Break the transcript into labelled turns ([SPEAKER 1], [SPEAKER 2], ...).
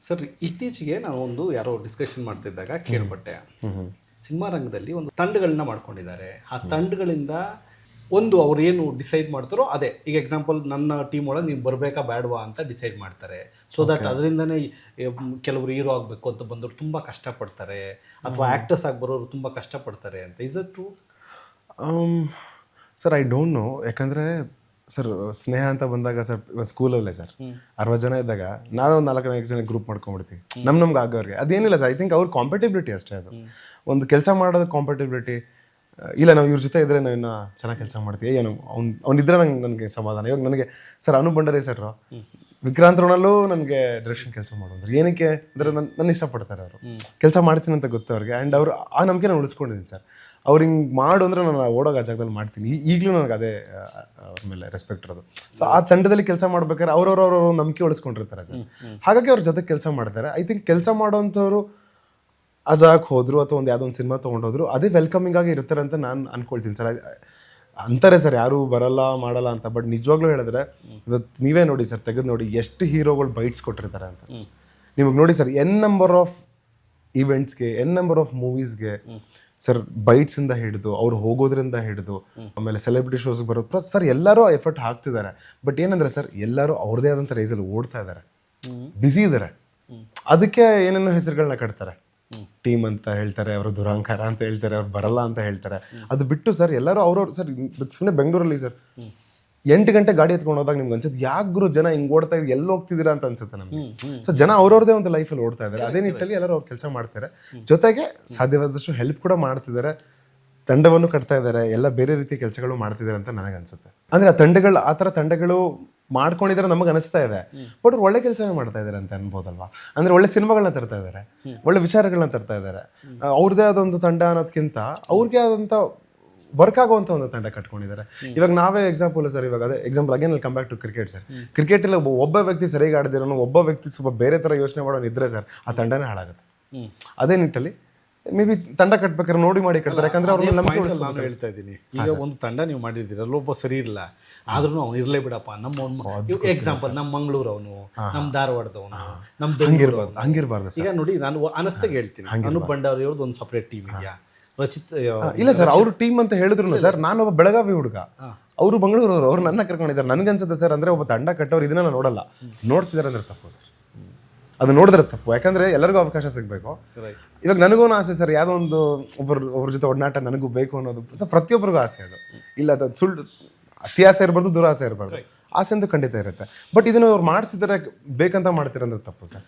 [SPEAKER 1] Sir ಇತ್ತೀಚೆಗೆ ನಾವು ಯಾರೋ ಡಿಸ್ಕಷನ್ ಮಾಡ್ತಿದ್ದಾಗ ಕೇಳ್ಪಟ್ಟೆ, ಸಿನಿಮಾ ರಂಗದಲ್ಲಿ ಒಂದು ತಂಡಗಳನ್ನ ಮಾಡ್ಕೊಂಡಿದ್ದಾರೆ. ಆ ತಂಡಗಳಿಂದ ಒಂದು ಅವ್ರು ಏನು ಡಿಸೈಡ್ ಮಾಡ್ತಾರೋ ಅದೇ. ಈಗ ಎಕ್ಸಾಂಪಲ್ ನನ್ನ ಟೀಮ್ ಒಳಗೆ ನೀವು ಬರಬೇಕಾ ಬೇಡವಾ ಅಂತ ಡಿಸೈಡ್ ಮಾಡ್ತಾರೆ. ಸೊ ದಟ್ ಅದರಿಂದನೇ ಕೆಲವರು ಹೀರೋ ಆಗಬೇಕು ಅಂತ ಬಂದವರು ತುಂಬ ಕಷ್ಟಪಡ್ತಾರೆ, ಅಥವಾ ಆ್ಯಕ್ಟರ್ಸ್ ಆಗಿ ಬರೋರು ತುಂಬ ಕಷ್ಟಪಡ್ತಾರೆ ಅಂತ. Is it true?
[SPEAKER 2] Sir I don't know. ಯಾಕಂದರೆ ಸರ್ ಸ್ನೇಹ ಅಂತ ಬಂದಾಗ ಸರ್ ಸ್ಕೂಲಲ್ಲೇ ಸರ್ 60 ಜನ ಇದ್ದಾಗ ನಾವೇ ಒಂದು 4-5 ಜನ ಗ್ರೂಪ್ ಮಾಡ್ಕೊಂಡ್ಬಿಡ್ತೀವಿ ನಮ್ಗೆ ಆಗೋರಿಗೆ. ಅದೇನಿಲ್ಲ ಸರ್, ಐ ಥಿಂಕ್ ಅವ್ರ ಕಾಂಪಿಟೇಬಿಲಿಟಿ ಅಷ್ಟೇ. ಅದು ಒಂದು ಕೆಲಸ ಮಾಡೋದು ಕಾಂಪಿಟೇಬಿಲಿಟಿ. ಇಲ್ಲ ನಾವು ಇವ್ರ ಜೊತೆ ಇದ್ರೆ ನಾವು ಇನ್ನೂ ಚೆನ್ನಾಗಿ ಕೆಲಸ ಮಾಡ್ತೀವಿ, ಏನು ಅವ್ನಿದ್ರೆ ನನಗೆ ಸಮಾಧಾನ. ಇವಾಗ ನನಗೆ ಸರ್ ಅನುಬಂಡರೆ ಸರ್ ವಿಕ್ರಾಂತ್ ರೋಣಲ್ಲೂ ನನಗೆ ಡೈರೆಕ್ಷನ್ ಕೆಲಸ ಮಾಡೋದು ಏನಕ್ಕೆ ಅಂದರೆ ನನ್ನ ಇಷ್ಟಪಡ್ತಾರೆ ಅವರು, ಕೆಲಸ ಮಾಡ್ತೀನಿ ಅಂತ ಗೊತ್ತು ಅವ್ರಿಗೆ. ಆ್ಯಂಡ್ ಅವರು ಆ ನಂಬಿಕೆ ನಾನು ಉಳಿಸ್ಕೊಂಡಿದ್ದೀನಿ ಸರ್. ಅವ್ರು ಹಿಂಗೆ ಮಾಡು ಅಂದರೆ ನಾನು ಓಡೋಗ ಆ ಜಾಗದಲ್ಲಿ ಮಾಡ್ತೀನಿ. ಈಗಲೂ ನನಗೆ ಅದೇ ಅವ್ರ ಮೇಲೆ ರೆಸ್ಪೆಕ್ಟ್ ಇರೋದು. ಸೊ ಆ ತಂಡದಲ್ಲಿ ಕೆಲಸ ಮಾಡ್ಬೇಕಾದ್ರೆ ಅವ್ರವ್ರವ್ರ ನಂಬಿಕೆ ಉಳಿಸ್ಕೊಂಡಿರ್ತಾರೆ ಸರ್. ಹಾಗಾಗಿ ಅವ್ರ ಜೊತೆ ಕೆಲಸ ಮಾಡ್ತಾರೆ. ಐ ಥಿಂಕ್ ಕೆಲಸ ಮಾಡೋವಂಥವ್ರು ಆ ಜಾಗಕ್ಕೆ ಹೋದ್ರು ಅಥವಾ ಒಂದು ಯಾವುದೋ ಒಂದು ಸಿನಿಮಾ ತೊಗೊಂಡೋದ್ರು ಅದೇ ವೆಲ್ಕಮಿಂಗ್ ಆಗಿ ಇರ್ತಾರೆ ಅಂತ ನಾನು ಅನ್ಕೊಳ್ತೀನಿ ಸರ್. ಅಂತಾರೆ ಸರ್ ಯಾರು ಬರಲ್ಲ ಮಾಡಲ್ಲ ಅಂತ, ಬಟ್ ನಿಜವಾಗ್ಲೂ ಹೇಳಿದ್ರೆ ಇವತ್ತು ನೀವೇ ನೋಡಿ ಸರ್, ತೆಗೆದು ನೋಡಿ ಎಷ್ಟು ಹೀರೋಗಳು ಬೈಟ್ಸ್ ಕೊಟ್ಟಿರ್ತಾರೆ ಅಂತ. ನಿಮಗೆ ನೋಡಿ ಸರ್, ಎನ್ ನಂಬರ್ ಆಫ್ ಇವೆಂಟ್ಸ್ಗೆ, ಎನ್ ನಂಬರ್ ಆಫ್ ಮೂವೀಸ್ಗೆ ಸರ್ ಬೈಟ್ಸಿಂದ ಹಿಡಿದು ಅವ್ರು ಹೋಗೋದ್ರಿಂದ ಹಿಡಿದು ಆಮೇಲೆ ಸೆಲೆಬ್ರಿಟಿ ಶೋಸ್ಗೆ ಬರೋದು ಸರ್ ಎಲ್ಲರೂ ಎಫರ್ಟ್ ಹಾಕ್ತಿದ್ದಾರೆ. ಬಟ್ ಏನಂದ್ರೆ ಸರ್ ಎಲ್ಲರೂ ಅವ್ರದೇ ಆದಂಥ ರೈಸಲ್ಲಿ ಓಡ್ತಾ ಇದ್ದಾರೆ, ಬ್ಯುಸಿ ಇದ್ದಾರೆ. ಅದಕ್ಕೆ ಏನೇನೋ ಹೆಸರುಗಳನ್ನ ಕಟ್ತಾರೆ. ಟೀಮ್ ಅಂತ ಹೇಳ್ತಾರೆ, ಅವರು ದುರಾಂಕಾರ ಅಂತ ಹೇಳ್ತಾರೆ, ಅವ್ರು ಬರಲ್ಲ ಅಂತ ಹೇಳ್ತಾರೆ. ಅದು ಬಿಟ್ಟು ಸರ್ ಎಲ್ಲರೂ ಅವ್ರವ್ರು ಸರ್ ಸುಮ್ಮನೆ ಬೆಂಗಳೂರಲ್ಲಿ ಸರ್ 8 ಗಂಟೆ ಗಾಡಿ ಎತ್ಕೊಂಡು ಹೋದಾಗ ನಿಮ್ಗೆ ಅನ್ಸುತ್ತೆ ಯಾಕೆ ಗುರು ಜನ ಹಿಂಗೆ ಓಡ್ತಾ ಇದ್ದು ಎಲ್ಲಿ ಹೋಗ್ತಿದ್ದೀರಾ ಅಂತ ಅನ್ಸುತ್ತೆ ನಮಗೆ. ಸೊ ಜನ ಅವ್ರವ್ರದೇ ಒಂದು ಲೈಫಲ್ಲಿ ಓಡ್ತಾ ಇದ್ದಾರೆ. ಅದೇ ನಿಟ್ಟಲ್ಲಿ ಎಲ್ಲರೂ ಅವ್ರು ಕೆಲಸ ಮಾಡ್ತಾರೆ. ಜೊತೆಗೆ ಸಾಧ್ಯವಾದಷ್ಟು ಹೆಲ್ಪ್ ಕೂಡ ಮಾಡ್ತಿದ್ದಾರೆ, ತಂಡವನ್ನು ಕಟ್ತಾ ಇದ್ದಾರೆ, ಎಲ್ಲ ಬೇರೆ ರೀತಿಯ ಕೆಲಸಗಳು ಮಾಡ್ತಿದ್ದಾರೆ ಅಂತ ನನಗೆ ಅನ್ಸುತ್ತೆ. ಅಂದರೆ ಆ ಥರ ತಂಡಗಳು ಮಾಡ್ಕೊಂಡಿದ್ದಾರೆ ನಮಗೆ ಅನಿಸ್ತಾ ಇದೆ. ಬಟ್ ಅವ್ರು ಒಳ್ಳೆ ಕೆಲಸನೇ ಮಾಡ್ತಾ ಇದ್ದಾರೆ ಅಂತ ಅನ್ಬೋದಲ್ವಾ. ಅಂದರೆ ಒಳ್ಳೆ ಸಿನಿಮಾಗಳನ್ನ ತರ್ತಾ ಇದ್ದಾರೆ, ಒಳ್ಳೆ ವಿಚಾರಗಳನ್ನ ತರ್ತಾ ಇದ್ದಾರೆ. ಅವ್ರದ್ದೇ ಆದೊಂದು ತಂಡ ಅನ್ನೋದಕ್ಕಿಂತ ಅವ್ರಿಗೆ ಆದಂಥ ವರ್ಕ್ ಆಗುವಂಥ ಒಂದು ತಂಡ ಕಟ್ಕೊಂಡಿದ್ದಾರೆ. ಇವಾಗ ನಾವೇ ಎಕ್ಸಾಂಪಲ್ ಸರ್, ಇವಾಗ ಅದೇ ಎಕ್ಸಾಂಪಲ್ ಅಗೇನ್ ಅಲ್ಲಿ come back to cricket sir. ಕ್ರಿಕೆಟಲ್ಲಿ ಒಬ್ಬ ವ್ಯಕ್ತಿ ಸರಿಯಾಗಿ ಆಡದಿರೋನು, ಒಬ್ಬ ವ್ಯಕ್ತಿ ಸ್ವಲ್ಪ ಬೇರೆ ಥರ ಯೋಚನೆ ಮಾಡೋನು ಇದ್ರೆ ಸರ್ ಆ ತಂಡನೇ ಹಾಳಾಗುತ್ತೆ. ಅದೇ ನಿಟ್ಟಲ್ಲಿ ಮೇ ಬಿ ತಂಡ ಕಟ್ಬೇಕಾದ್ರೆ ನೋಡಿ ಮಾಡಿ ಕಟ್ತಾರೆ. ಯಾಕಂದ್ರೆ ಅವ್ರ ನಂಬಿಕೆ
[SPEAKER 1] ನಾನು ಹೇಳ್ತಾ ಇದ್ದೀನಿ, ಈಗ ಒಂದು ತಂಡ ನೀವು ಮಾಡಿದ್ದೀರ, ಅಲ್ಲೊಬ್ಬ ಸರಿ ಇಲ್ಲ ಆದ್ರೂ ಅವ್ನು ಇರ್ಲೇ ಬಿಡಪ್ಪ. ನಮ್ಮ ಎಕ್ಸಾಂಪಲ್ ನಮ್ಮ ಮಂಗಳೂರು ಅವನು, ನಮ್ಮ ಧಾರವಾಡದವನು, ನಮ್ಮ
[SPEAKER 2] ಹಂಗಿರ್ಬಾರ್ದು.
[SPEAKER 1] ಈಗ ನೋಡಿ ನಾನು ಅನಸ್ತಾಗ ಹೇಳ್ತೀನಿ, ಅನೂಪ್ ಭಂಡಾರಿ ಅವ್ರದ್ದು ಒಂದು ಸಪ್ರೇಟ್ ಟೀಮ್ ಇದೆಯಾ? ರಚಿತ್
[SPEAKER 2] ಇಲ್ಲ ಸರ್, ಅವ್ರ ಟೀಮ್ ಅಂತ ಹೇಳಿದ್ರು ಸರ್, ನಾನೊಬ್ಬ ಬೆಳಗಾವಿ ಹುಡುಗ, ಅವರು ಮಂಗಳೂರವರು, ಅವ್ರು ನನ್ನ ಕರ್ಕೊಂಡಿದ್ದಾರೆ. ನನ್ಗನ್ಸುತ್ತೆ ಸರ್, ಅಂದ್ರೆ ಒಬ್ಬ ತಂಡ ಕಟ್ಟೋರು ಇದನ್ನ ನಾನು ನೋಡಲ್ಲ, ನೋಡ್ತಿದ್ದಾರೆ ಅಂದ್ರೆ ತಪ್ಪು ಸರ್. ಅದು ನೋಡಿದ್ರೆ ತಪ್ಪು. ಯಾಕಂದ್ರೆ ಎಲ್ಲರಿಗೂ ಅವಕಾಶ ಸಿಗಬೇಕು. ಇವಾಗ ನನಗೂ ಆಸೆ ಸರ್, ಯಾವುದೋ ಒಂದು ಒಬ್ಬರ ಜೊತೆ ಒಡನಾಟ ನನಗೂ ಬೇಕು ಅನ್ನೋದು ಸರ್ ಪ್ರತಿಯೊಬ್ಬರಿಗೂ ಆಸೆ. ಅದು ಇಲ್ಲ, ಅದು ಸುಳ್ಳು, ಅತಿ ಆಸೆ ಇರಬಾರ್ದು, ದುರಾಸೆ ಇರಬಾರ್ದು. ಆಸೆ ಅಂತೂ ಖಂಡಿತ ಇರುತ್ತೆ. ಬಟ್ ಇದನ್ನು ಅವ್ರು ಮಾಡ್ತಿದ್ದಾರೆ ಬೇಕಂತ ಮಾಡ್ತಿರಂದ್ರೆ ತಪ್ಪು ಸರ್.